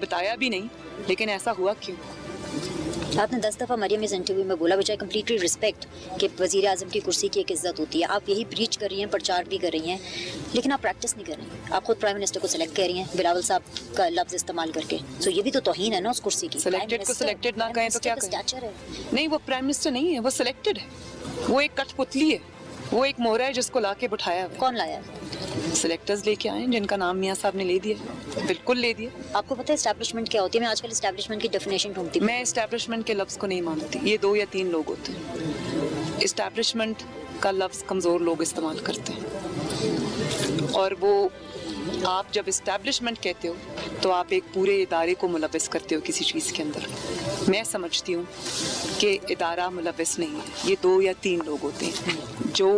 बताया भी नहीं, लेकिन ऐसा हुआ क्यों? आपने 10 दफ़ा मरियम इस इंटरव्यू में बोला, विच आई कम्प्लीटली रिस्पेक्ट, कि वज़ीर आज़म की कुर्सी की एक इज्जत होती है। आप यही प्रीच कर रही हैं, प्रचार भी कर रही हैं, लेकिन आप प्रैक्टिस नहीं कर रही हैं। आप खुद प्राइम मिनिस्टर को सिलेक्ट कर रही हैं बिलावल साहब का लफ्ज़ इस्तेमाल करके। सो ये भी तो तौहीन है ना उस कुर्सी की। सिलेक्टेड को सिलेक्टेड ना कहें तो क्या कहें? नहीं, वो प्राइम मिनिस्टर नहीं है, वो सिलेक्टेड है। वो एक कठपुतली है, वो एक मोहरा है जिसको ला के बिठाया। कौन लाया? सिलेक्टर्स लेके आए, जिनका नाम मियां साहब ने ले दिया। बिल्कुल ले दिया। आपको पता है एस्टैब्लिशमेंट क्या होती है? मैं आजकल एस्टैब्लिशमेंट की डेफिनेशन ढूंढती हूं। मैं एस्टैब्लिशमेंट के लफ्ज़ को नहीं मानती। ये 2 या 3 लोग होते हैं। एस्टैब्लिशमेंट का लफ्ज़ कमज़ोर लोग इस्तेमाल करते हैं, और वो आप जब एस्टैब्लिशमेंट कहते हो तो आप एक पूरे इदारे को मुलव्वस करते हो किसी चीज़ के अंदर। मैं समझती हूँ कि इदारा मुलव्वस नहीं है, ये 2 या 3 लोग होते हैं जो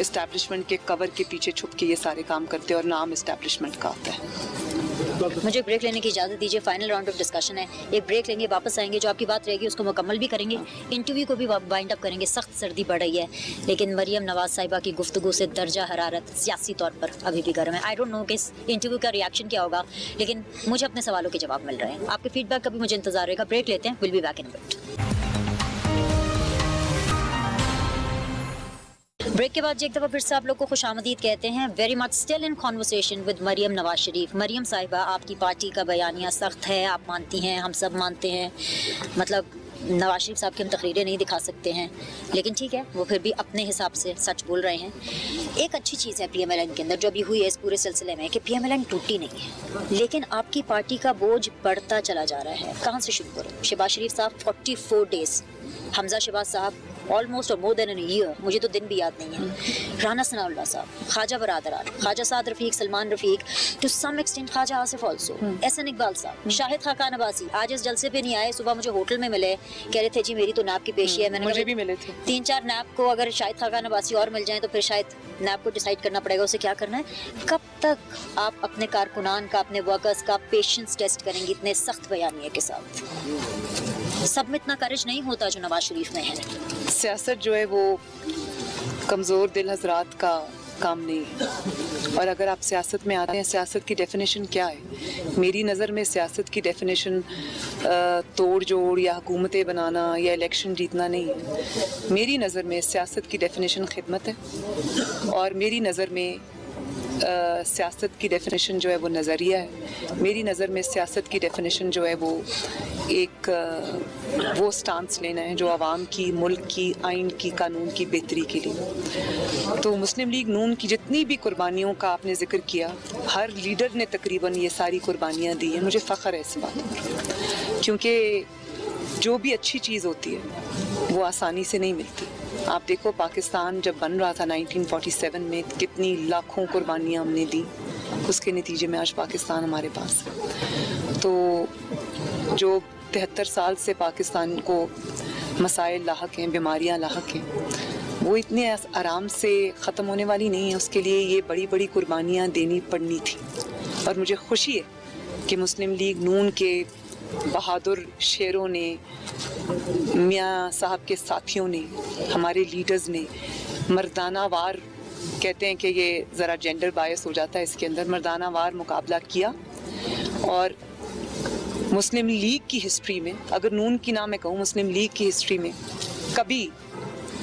एस्टैब्लिशमेंट के कवर के पीछे छुप के ये सारे काम करते हैं, और नाम एस्टैब्लिशमेंट का आता है। मुझे ब्रेक लेने की इजाज़त दीजिए। फाइनल राउंड ऑफ डिस्कशन है, एक ब्रेक लेंगे, वापस आएंगे, जो आपकी बात रहेगी उसको मुकम्मल भी करेंगे, इंटरव्यू को भी वाइंड अप करेंगे। सख्त सर्दी पड़ रही है, लेकिन मरियम नवाज साहिबा की गुफ्तगू से दर्जा हरारत सियासी तौर पर अभी भी गर्म है। आई डोंट नो कि इस इंटरव्यू का रिएक्शन क्या होगा, लेकिन मुझे अपने सवालों के जवाब मिल रहे हैं। आपके फीडबैक का भी मुझे इंतजार रहेगा। ब्रेक लेते हैं, will be back in a minute. Break के बाद एक दफ़ा फिर से आप लोग को खुशामदीद कहते हैं। Very much still in conversation with Maryam Nawaz Sharif. Maryam साहिबा, आपकी पार्टी का बयानिया सख्त है, आप मानती हैं, हम सब मानते हैं, मतलब नवाज शरीफ साहब की हम तकरीरें नहीं दिखा सकते हैं, लेकिन ठीक है, वो फिर भी अपने हिसाब से सच बोल रहे हैं। एक अच्छी चीज़ है PMLN के अंदर जो अभी हुई है इस पूरे सिलसिले में, कि PMLN टूटी नहीं है, लेकिन आपकी पार्टी का बोझ बढ़ता चला जा रहा है। कहाँ से शुरू करें? शहबाज शरीफ साहब 44 डेज़, हमजा शहबाज साहब ऑलमोस्ट और मोर देन एन ईयर, मुझे तो दिन भी याद नहीं है, राना सनाउल्लाह साहब, ख्वाजा बरादरान, Khawaja Saad Rafique, Salman Rafique, to some extent Khawaja Asif also, Ahsan Iqbal साहब, शाहिद खाकान अब्बासी आज इस जलसे पे नहीं आए। सुबह मुझे होटल में मिले, कह रहे थे जी मेरी तो नाब की पेशी है। मैंने मुझे भी मिले थे 3-4 नाब को, अगर शाहिद खाकान अब्बासी और मिल जाए तो फिर शायद नाब को डिसाइड करना पड़ेगा उसे क्या करना है। कब तक आप अपने कारकुनान का, अपने वर्कर्स का पेशेंस टेस्ट करेंगे इतने सख्त बयानिए के साथ? सब में इतना करेज नहीं होता जो नवाज शरीफ में है। सियासत जो है वो कमज़ोर दिल हजरात का काम नहीं है, और अगर आप सियासत में आते हैं, सियासत की डेफिनेशन क्या है? मेरी नज़र में सियासत की डेफिनेशन तोड़ जोड़ या हुकूमतें बनाना या इलेक्शन जीतना नहीं है। मेरी नज़र में सियासत की डेफिनेशन खिदमत है, और मेरी नज़र में सियासत की डेफिनेशन जो है वो नज़रिया है। मेरी नज़र में सियासत की डेफिनेशन जो है वो एक वो स्टांस लेना है जो आवाम की, मुल्क की, आइन की, कानून की बेहतरी के लिए। तो मुस्लिम लीग नून की जितनी भी कुर्बानियों का आपने जिक्र किया, हर लीडर ने तकरीबन ये सारी कुर्बानियाँ दी हैं। मुझे फ़ख्र है इस बात पर, क्योंकि जो भी अच्छी चीज़ होती है वो आसानी से नहीं मिलती। आप देखो, पाकिस्तान जब बन रहा था 1947 में, कितनी लाखों कुर्बानियाँ हमने दी, उसके नतीजे में आज पाकिस्तान हमारे पास है। तो जो 73 साल से पाकिस्तान को मसाइल लाहक हैं, बीमारियाँ लाहक हैं, वो इतने आराम से ख़त्म होने वाली नहीं है। उसके लिए ये बड़ी बड़ी कुर्बानियाँ देनी पड़नी थी, और मुझे खुशी है कि मुस्लिम लीग नून के बहादुर शेरों ने, मियाँ साहब के साथियों ने, हमारे लीडर्स ने मर्दाना वार, कहते हैं कि ये ज़रा जेंडर बायस हो जाता है इसके अंदर, मर्दाना वार मुकाबला किया। और मुस्लिम लीग की हिस्ट्री में, अगर नून की ना मैं कहूँ, मुस्लिम लीग की हिस्ट्री में कभी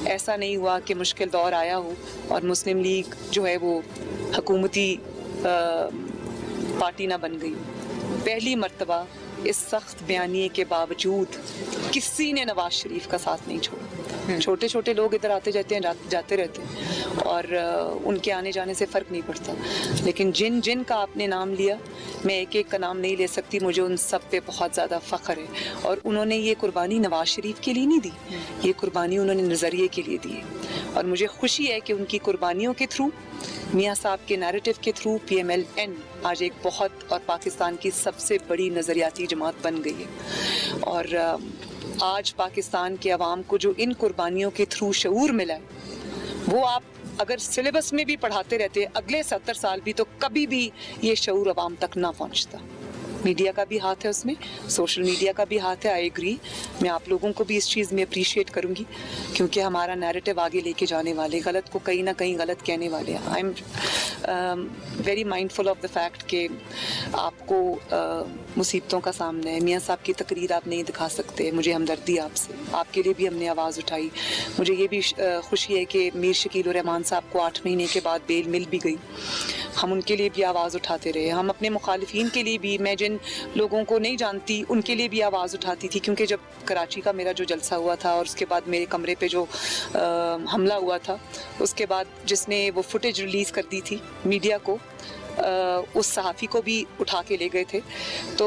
ऐसा नहीं हुआ कि मुश्किल दौर आया हो और मुस्लिम लीग जो है वो हुकूमती पार्टी ना बन गई। पहली मर्तबा इस सख्त बयानिए के बावजूद किसी ने नवाज शरीफ का साथ नहीं छोड़ा। छोटे छोटे लोग इधर आते जाते हैं, जाते रहते हैं, और उनके आने जाने से फ़र्क नहीं पड़ता, लेकिन जिन जिन का आपने नाम लिया, मैं एक एक का नाम नहीं ले सकती, मुझे उन सब पे बहुत ज़्यादा फ़ख्र है। और उन्होंने ये कुर्बानी नवाज शरीफ के लिए नहीं दी, ये कुर्बानी उन्होंने नज़रिए के लिए दी है। और मुझे खुशी है कि उनकी कुर्बानियों के थ्रू, मियाँ साहब के नैरेटिव के थ्रू, PMLN आज एक बहुत, और पाकिस्तान की सबसे बड़ी नज़रियाती जमात बन गई है। और आज पाकिस्तान के अवाम को जो इन कुर्बानियों के थ्रू शऊर मिला है, वो आप अगर सिलेबस में भी पढ़ाते रहते अगले 70 साल भी, तो कभी भी ये शऊर अवाम तक ना पहुँचता। मीडिया का भी हाथ है उसमें, सोशल मीडिया का भी हाथ है। आई एग्री, मैं आप लोगों को भी इस चीज़ में अप्रिशिएट करूँगी, क्योंकि हमारा नैरेटिव आगे लेके जाने वाले, गलत को कहीं ना कहीं गलत कहने वाले हैं। I am very mindful of the fact कि आपको मुसीबतों का सामना है। मियाँ साहब की तकरीर आप नहीं दिखा सकते, मुझे हमदर्दी आपसे, आपके लिए भी हमने आवाज़ उठाई। मुझे ये भी खुशी है कि मीर शकील उर रहमान साहब को 8 महीने के बाद बेल मिल भी गई। हम उनके लिए भी आवाज़ उठाते रहे। हम अपने मुखालिफिन के लिए भी, मैं जिन लोगों को नहीं जानती उनके लिए भी आवाज़ उठाती थी, क्योंकि जब कराची का मेरा जो जलसा हुआ था और उसके बाद मेरे कमरे पे जो हमला हुआ था, उसके बाद जिसने वो फुटेज रिलीज़ कर दी थी मीडिया को, उस सहाफ़ी को भी उठा के ले गए थे। तो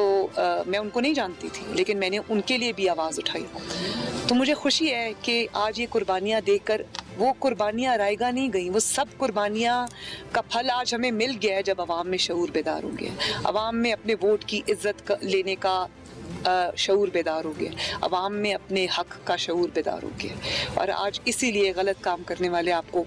मैं उनको नहीं जानती थी, लेकिन मैंने उनके लिए भी आवाज़ उठाई। तो मुझे खुशी है कि आज ये कुर्बानियाँ देखकर, वो कुर्बानियाँ रायगा नहीं गई, वो सब कुर्बानियाँ का फल आज हमें मिल गया है जब आवाम में शऊर बेदार हो गया, आवाम में अपने वोट की इज्जत लेने का शऊर बेदार हो गया, आवाम में अपने हक का शऊर बेदार हो गया। और आज इसीलिए गलत काम करने वाले आपको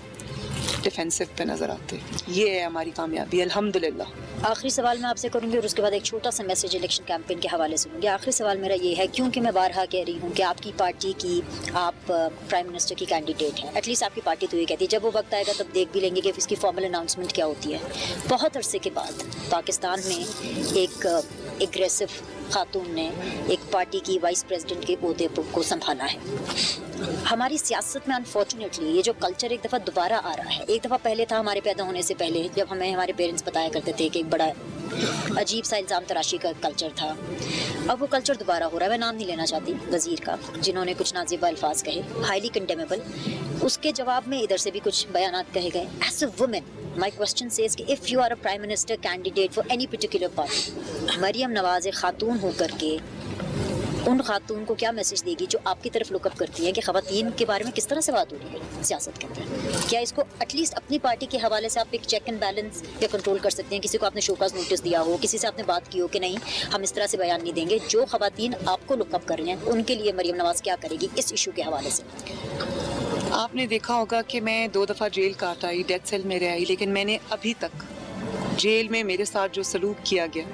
डिफेंसिव पे नज़र आते हैं। ये है हमारी कामयाबी, अल्हम्दुलिल्लाह। आखिरी सवाल मैं आपसे करूंगी और उसके बाद एक छोटा सा मैसेज इलेक्शन कैंपेन के हवाले से दूंगी। आखिरी सवाल मेरा ये है, क्योंकि मैं बारहा कह रही हूँ कि आपकी पार्टी की, आप प्राइम मिनिस्टर की कैंडिडेट हैं, एटलीस्ट आपकी पार्टी तो ये कहती है, जब वो वक्त आएगा तब देख भी लेंगे कि इसकी फॉर्मल अनाउंसमेंट क्या होती है। बहुत अरसे के बाद पाकिस्तान में एक एग्रेसिव खातून ने एक पार्टी की वाइस प्रेसिडेंट के ओहदे को संभाला है। हमारी सियासत में अनफॉर्चुनेटली ये जो कल्चर एक दफ़ा दोबारा आ रहा है। एक दफ़ा पहले था हमारे पैदा होने से पहले, जब हमें हमारे पेरेंट्स बताया करते थे कि एक बड़ा अजीब सा इल्ज़ाम तराशी का कल्चर था। अब वो कल्चर दोबारा हो रहा है। मैं नाम नहीं लेना चाहती वज़ीर का, जिन्होंने कुछ नाज़िबा अल्फाज कहे, हाईली कंडेमेबल। उसके जवाब में इधर से भी कुछ बयानात कहे गए। As a women, my question says कि if you are a prime minister candidate for any particular party, Maryam Nawaz एक खातून होकर के उन खातून को क्या मैसेज देगी जो आपकी तरफ लुकअप करती है कि ख़वातीन के बारे में किस तरह से बात हो रही है सियासत के अंदर? क्या इसको एटलीस्ट अपनी पार्टी के हवाले से आप एक चेक एंड बैलेंस या कंट्रोल कर सकते हैं? किसी को आपने शोकाज नोटिस दिया हो, किसी से आपने बात की हो कि नहीं हम इस तरह से बयान नहीं देंगे, जो ख़वातीन आपको लुकअप कर रही हैं उनके लिए मरियम नवाज़ क्या करेगी इस इशू के हवाले से? आपने देखा होगा कि मैं 2 दफ़ा जेल काट आई, डेथ सेल में रह आई, लेकिन मैंने अभी तक जेल में मेरे साथ जो सलूक किया गया,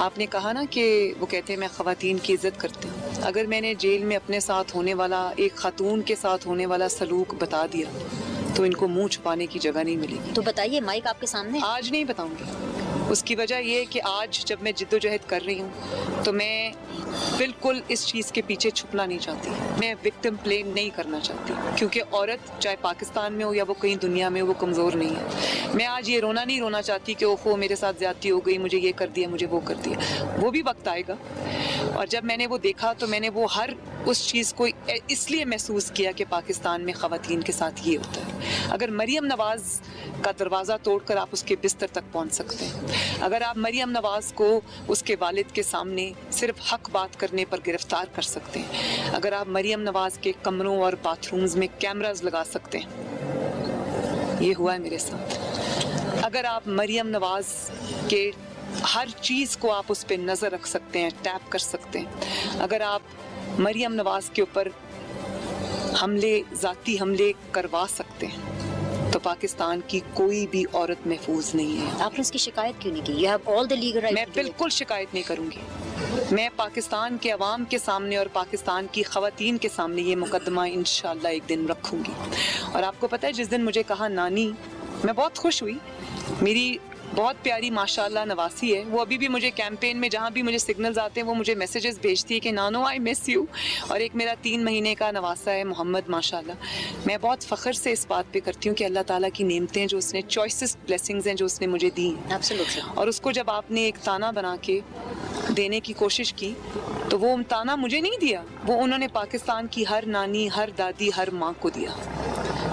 आपने कहा ना कि वो कहते हैं मैं ख़वातीन की इज़्ज़त करती हूँ। अगर मैंने जेल में अपने साथ होने वाला, एक खातून के साथ होने वाला सलूक बता दिया तो इनको मुंह छुपाने की जगह नहीं मिलेगी। तो बताइए, माइक आपके सामने। आज नहीं बताऊंगी। उसकी वजह ये है कि आज जब मैं जिद्दोजहद कर रही हूँ तो मैं बिल्कुल इस चीज़ के पीछे छुपना नहीं चाहती। मैं विक्टिम प्ले नहीं करना चाहती, क्योंकि औरत चाहे पाकिस्तान में हो या वो कहीं दुनिया में हो, वो कमज़ोर नहीं है। मैं आज ये रोना नहीं रोना चाहती कि ओहो मेरे साथ ज़्यादती हो गई, मुझे ये कर दिया, मुझे वो कर दिया। वो भी वक्त आएगा। और जब मैंने वो देखा तो मैंने वो हर उस चीज़ को इसलिए महसूस किया कि पाकिस्तान में ख़वातीन के साथ ये होता है। अगर मरियम नवाज़ का दरवाज़ा तोड़कर आप उसके बिस्तर तक पहुंच सकते हैं, अगर आप मरियम नवाज़ को उसके वालिद के सामने सिर्फ हक बात करने पर गिरफ्तार कर सकते हैं, अगर आप मरियम नवाज़ के कमरों और बाथरूम्स में कैमरास लगा सकते हैं, ये हुआ है मेरे साथ। अगर आप मरियम नवाज़ के हर चीज़ को आप उस पर नज़र रख सकते हैं, टैप कर सकते हैं, अगर आप मरियम नवाज़ के ऊपर ज़ाती हमले करवा सकते हैं, तो पाकिस्तान की कोई भी औरत महफूज नहीं है। आपने इसकी शिकायत क्यों नहीं की? You have all the legal right. मैं बिल्कुल शिकायत नहीं करूंगी। मैं पाकिस्तान के अवाम के सामने और पाकिस्तान की ख़वातीन के सामने ये मुकदमा इंशाअल्लाह एक दिन रखूंगी। और आपको पता है, जिस दिन मुझे कहा नानी, मैं बहुत खुश हुई। मेरी बहुत प्यारी माशाल्लाह नवासी है, वो अभी भी मुझे कैंपेन में जहाँ भी मुझे सिग्नल्स आते हैं वो मुझे मैसेजेस भेजती है कि नानो आई मिस यू। और एक मेरा 3 महीने का नवासा है मोहम्मद, माशाल्लाह। मैं बहुत फ़ख्र से इस बात पे करती हूँ कि अल्लाह ताला की नेमतें जो उसने, चॉइसेस ब्लेसिंग्स हैं जो उसने मुझे दी हैं। Absolutely. और उसको जब आपने एक ताना बना के देने की कोशिश की तो वो ताना मुझे नहीं दिया, वो उन्होंने पाकिस्तान की हर नानी, हर दादी, हर माँ को दिया।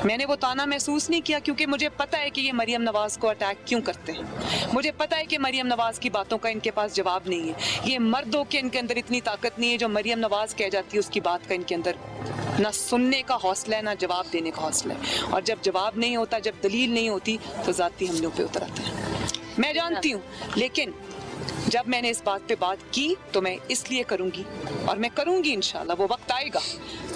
मैंने वो ताना महसूस नहीं किया, क्योंकि मुझे पता है कि ये मरियम नवाज़ को अटैक क्यों करते हैं। मुझे पता है कि मरियम नवाज़ की बातों का इनके पास जवाब नहीं है। ये मर्दों के इनके अंदर इतनी ताकत नहीं है जो मरियम नवाज़ कह जाती है उसकी बात का इनके अंदर ना सुनने का हौसला है, ना जवाब देने का हौसला है। और जब जवाब नहीं होता, जब दलील नहीं होती, तो ज़ाती हमलों पे उतर आते हैं। मैं जानती हूँ, लेकिन जब मैंने इस बात पे बात की तो मैं इसलिए करूँगी और मैं करूँगी इंशाल्लाह। वो वक्त आएगा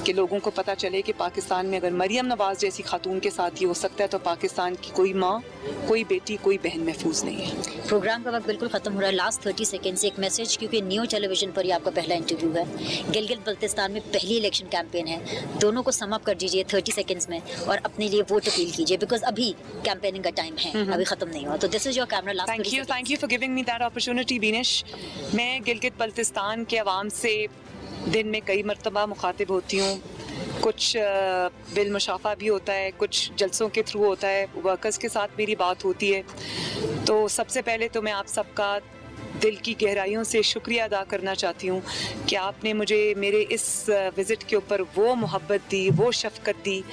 कि लोगों को पता चले कि पाकिस्तान में अगर मरियम नवाज जैसी खातून के साथ ये हो सकता है तो पाकिस्तान की कोई माँ, कोई बेटी, कोई बहन महफूज नहीं है। प्रोग्राम का वक्त बिल्कुल ख़त्म हो रहा है। लास्ट 30 सेकेंड से एक मैसेज, क्योंकि न्यू टेलीविजन पर ही आपका पहला इंटरव्यू है। गिलगित बल्तिस्तान में पहली इलेक्शन कैंपेन है, दोनों को सम अप कर दीजिए 30 सेकेंड्स में और अपने लिए वोट अपील कीजिए, बिकॉज अभी कैंपेनिंग का टाइम है, अभी ख़त्म नहीं हुआ। तो this is your camera last. Thank you for giving me that opportunity Beenish. मैं गिलगित बल्तिस्तान के अवाम से दिन में कई मरतबा मुखातिब होती हूँ, कुछ बिल मुशाफा भी होता है, कुछ जलसों के थ्रू होता है, वर्कर्स के साथ मेरी बात होती है। तो सबसे पहले तो मैं आप सबका दिल की गहराइयों से शुक्रिया अदा करना चाहती हूँ कि आपने मुझे मेरे इस विज़िट के ऊपर वो मोहब्बत दी, वो शफ़क़त दी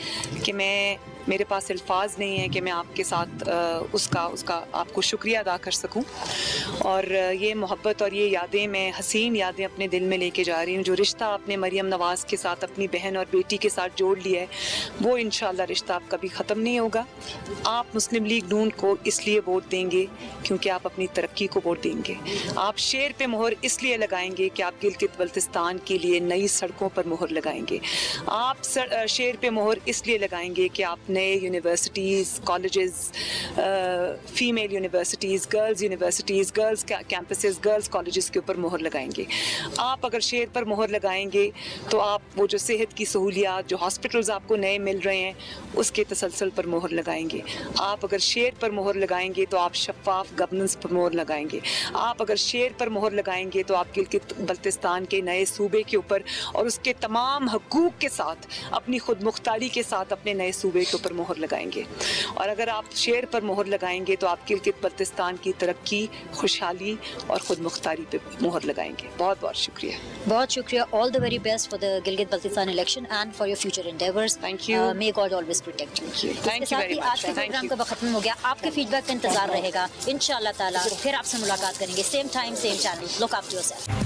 कि मेरे पास अल्फाज नहीं है कि मैं आपके साथ उसका आपको शुक्रिया अदा कर सकूं। और ये मोहब्बत और ये यादें, मैं हसीन यादें अपने दिल में लेके जा रही हूँ। जो रिश्ता आपने मरियम नवाज़ के साथ, अपनी बहन और बेटी के साथ जोड़ लिया है, वो इंशाअल्लाह रिश्ता आप कभी ख़त्म नहीं होगा। आप मुस्लिम लीग नून को इसलिए वोट देंगे क्योंकि आप अपनी तरक्की को वोट देंगे। आप शेर पे मोहर इसलिए लगाएंगे कि आप गिलगित बल्तिस्तान के लिए नई सड़कों पर मोहर लगाएंगे। आप शेर पे मोहर इसलिए लगाएंगे कि आप नए universities, colleges, female universities, girls campuses, girls colleges के ऊपर मोहर लगाएंगे। आप अगर शेर पर मोहर लगाएंगे तो आप वो जो सेहत की सहूलियात, जो हॉस्पिटल्स आपको नए मिल रहे हैं, उसके तसलसल पर मोहर लगाएंगे। आप अगर शेर पर मोहर लगाएंगे तो आप शफाफ गवर्नेंस पर मोहर लगाएंगे। आप अगर शेर पर मोहर लगाएंगे तो आप गिलगित बल्तिस्तान के नए सूबे के ऊपर और उसके तमाम हकूक़ के साथ, अपनी खुद मुख्तारी के साथ अपने नए सूबे के ऊपर मोहर लगाएंगे। और अगर आप शेर पर मोहर लगाएंगे तो आप गिलगित बल्तिस्तान की तरक्की, खुशहाली और खुद मुख्तारी पे मोहर लगाएंगे। बहुत बहुत शुक्रिया। बहुत शुक्रिया। All the very best for the Gilgit Baltistan election and for your future endeavours. Thank you. May God always protect you. Thank you very much. आज के प्रोग्राम का वक्त खत्म हो गया। आपके फीडबैक का इंतजार रहेगा। इंशाअल्लाह ताला फिर आपसे मुलाकात करेंगे, same time same channel. Look after yourself.